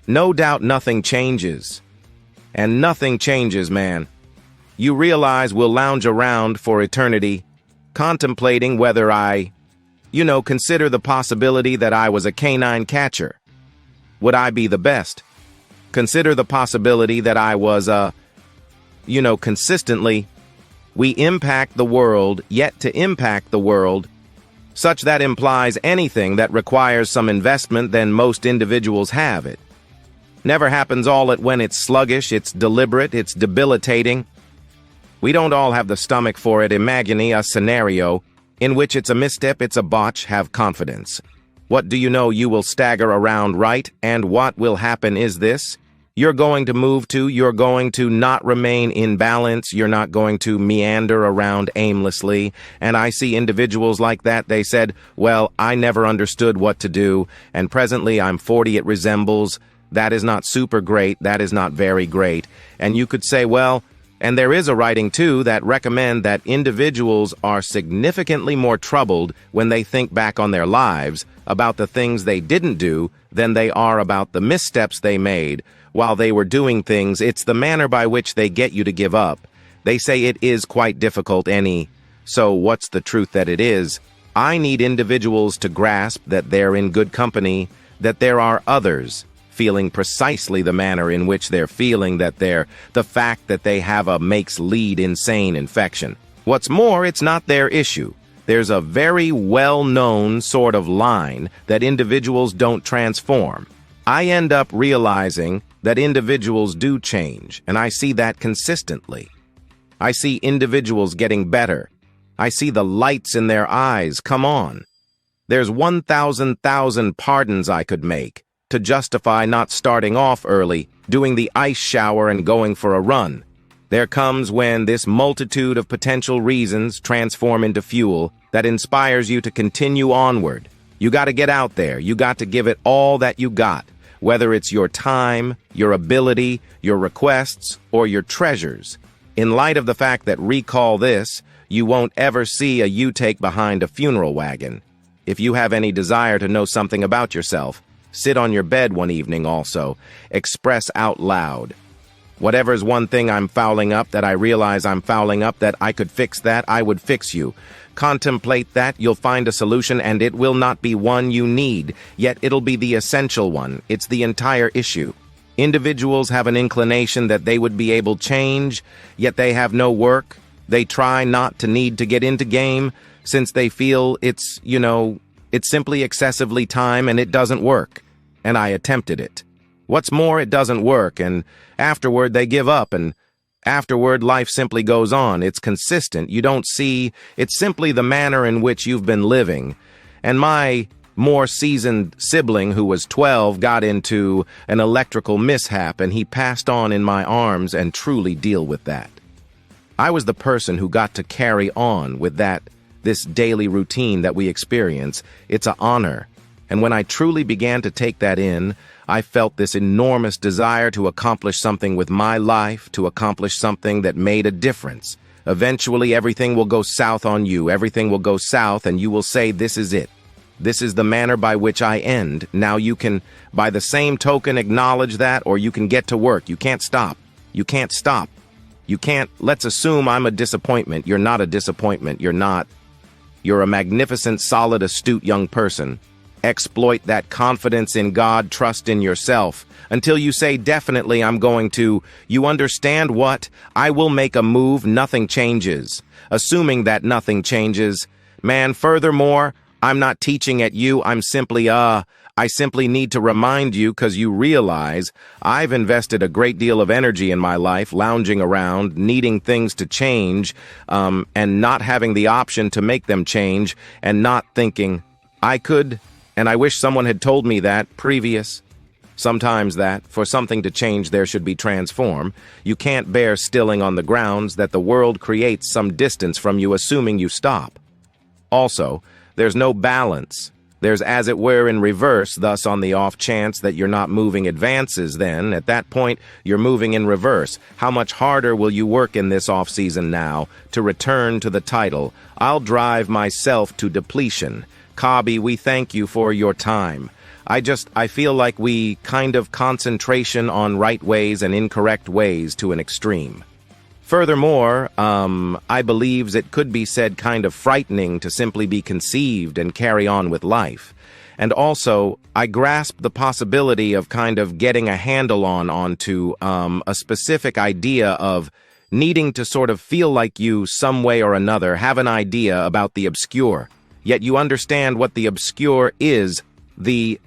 No doubt nothing changes. And nothing changes, man. You realize we'll lounge around for eternity, contemplating whether consider the possibility that I was a canine catcher. Would I be the best? Consider the possibility that I was consistently. We impact the world, yet to impact the world, such that implies anything that requires some investment, then most individuals have it. Never happens all at when it's sluggish, it's deliberate, it's debilitating. We don't all have the stomach for it. Imagine a scenario in which it's a misstep, it's a botch. Have confidence. What do you know? You will stagger around, right? And what will happen is this. You're going to not remain in balance. You're not going to meander around aimlessly. And I see individuals like that. They said, well, I never understood what to do. And presently I'm 40. It resembles. That is not super great. That is not very great. And you could say, well, and there is a writing too that recommend that individuals are significantly more troubled when they think back on their lives about the things they didn't do than they are about the missteps they made while they were doing things. It's the manner by which they get you to give up. They say it is quite difficult. So what's the truth that it is? I need individuals to grasp that they're in good company, that there are others feeling precisely the manner in which they're feeling, that the fact that they have a makes-lead insane infection. What's more, it's not their issue. There's a very well-known sort of line that individuals don't transform. I end up realizing that individuals do change, and I see that consistently. I see individuals getting better. I see the lights in their eyes. Come on. There's 1,000 pardons I could make to justify not starting off early, doing the ice shower and going for a run. There comes when this multitude of potential reasons transform into fuel that inspires you to continue onward. You got to get out there. You got to give it all that you got, whether it's your time, your ability, your requests, or your treasures. In light of the fact that, recall this, you won't ever see a U-take behind a funeral wagon. If you have any desire to know something about yourself, sit on your bed one evening also. Express out loud. Whatever's one thing I'm fouling up, that I realize I'm fouling up, that I could fix that, I would fix you. Contemplate that, you'll find a solution, and it will not be one you need, yet it'll be the essential one. It's the entire issue. Individuals have an inclination that they would be able to change, yet they have no work. They try not to need to get into game, since they feel it's simply excessively time, and it doesn't work. And I attempted it. What's more, it doesn't work, and afterward they give up, and afterward life simply goes on. It's consistent. You don't see, it's simply the manner in which you've been living. And my more seasoned sibling, who was 12, got into an electrical mishap, and he passed on in my arms, and truly deal with that. I was the person who got to carry on with this daily routine that we experience. It's an honor. And when I truly began to take that in, I felt this enormous desire to accomplish something with my life, to accomplish something that made a difference. Eventually, everything will go south on you. Everything will go south, and you will say, this is it. This is the manner by which I end. Now you can, by the same token, acknowledge that, or you can get to work. You can't stop. You can't stop. You can't, let's assume I'm a disappointment. You're not a disappointment. You're not. You're a magnificent, solid, astute young person. Exploit that confidence in God, trust in yourself, until you say, definitely I'm going to. You understand what? I will make a move, nothing changes. Assuming that nothing changes. Man, furthermore, I'm not teaching at you, I simply need to remind you, because you realize I've invested a great deal of energy in my life, lounging around, needing things to change, and not having the option to make them change, and not thinking, I could. And I wish someone had told me that previous. Sometimes that, for something to change, there should be transform. You can't bear stilling on the grounds that the world creates some distance from you, assuming you stop. Also, there's no balance. There's as it were in reverse, thus on the off chance that you're not moving advances, then, at that point, you're moving in reverse. How much harder will you work in this off-season now to return to the title? I'll drive myself to depletion. Cobby, we thank you for your time. I feel like we kind of concentration on right ways and incorrect ways to an extreme. Furthermore, I believes it could be said kind of frightening to simply be conceived and carry on with life. And also, I grasp the possibility of kind of getting a handle onto a specific idea of needing to sort of feel like you, some way or another, have an idea about the obscure, yet you understand what the obscure is, the